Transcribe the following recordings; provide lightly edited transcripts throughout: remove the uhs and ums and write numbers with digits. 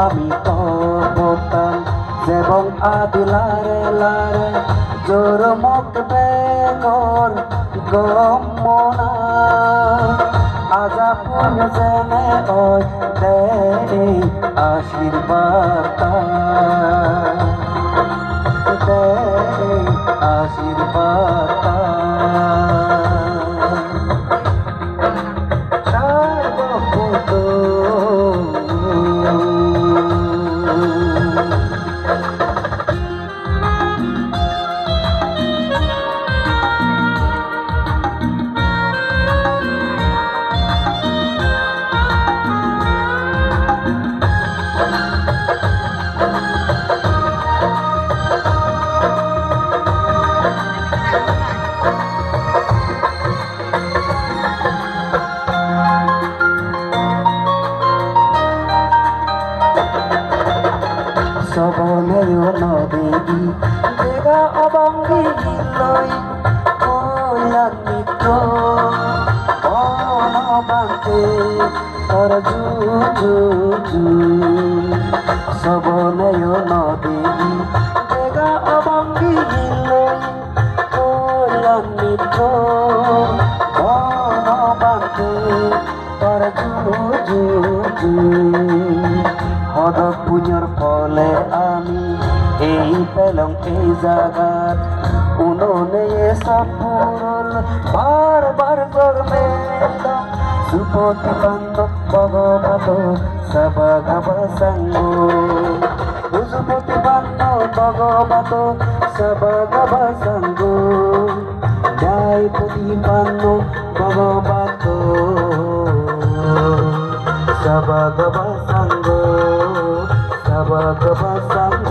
আমি তপতাম যেবং আদি লারে লারে জোর মুখ বেগর গমনা আজাপুর জেনে ওই দে আশীর্বাদ দে আশীর্বাদ সবনেও নদী দেখা অবঙ্গী লই কইলার মিত্র অনবান্তে তোর জু সবনেও নদী দেখা অবঙ্গী লই কইলার মিত্র অনবান্তে তোর জু হদ পুজোর ফলে আমি এই পেলাম এই জাগাত উনোনে সাপুরল বারবার জন্মে সুপতি বান্ধ ভগবত সবগব সঙ্গ সুপতি বান্ধ ভগবত সবগব সঙ্গ ন্যায়পতি বান্ধ ভগবত সবগব সঙ্গ সবগব সঙ্গ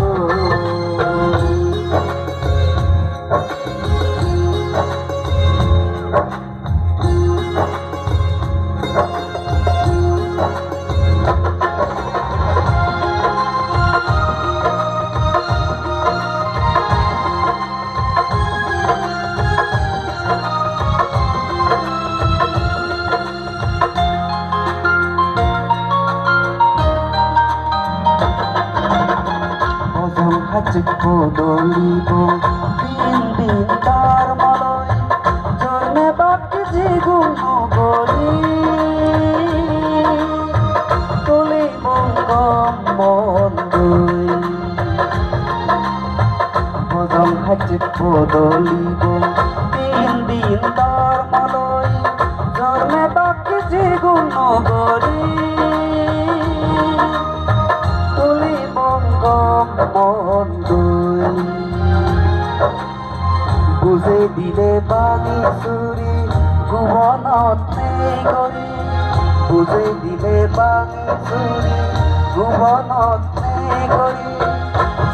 হাজিক বদলিব দিন দিন তার মলয় জন্মে বাকি জীগুণ গরি তুলিব মন্দই বদল হাজিক বদলিব দিন দিন তার মলয় জন্মে বাকি জীগুণ গরি বুঝে দিলে বাণী চুরি ভুবনত নেই গরি বুঝে দিলে বাণী চুরি ভুবনত নেই গরি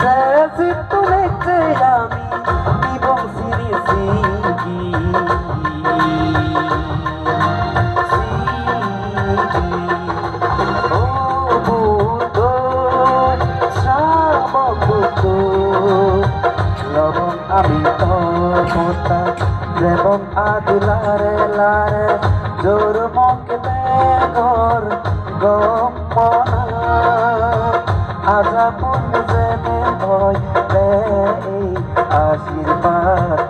যে তুলেছে আমি নিবং সিরি সিগি আমি তপতা যেবং আদি লারে লারে জোর মুখ বেগর গমনা আজাপুর জেনে হয় দে আশীর্বাদ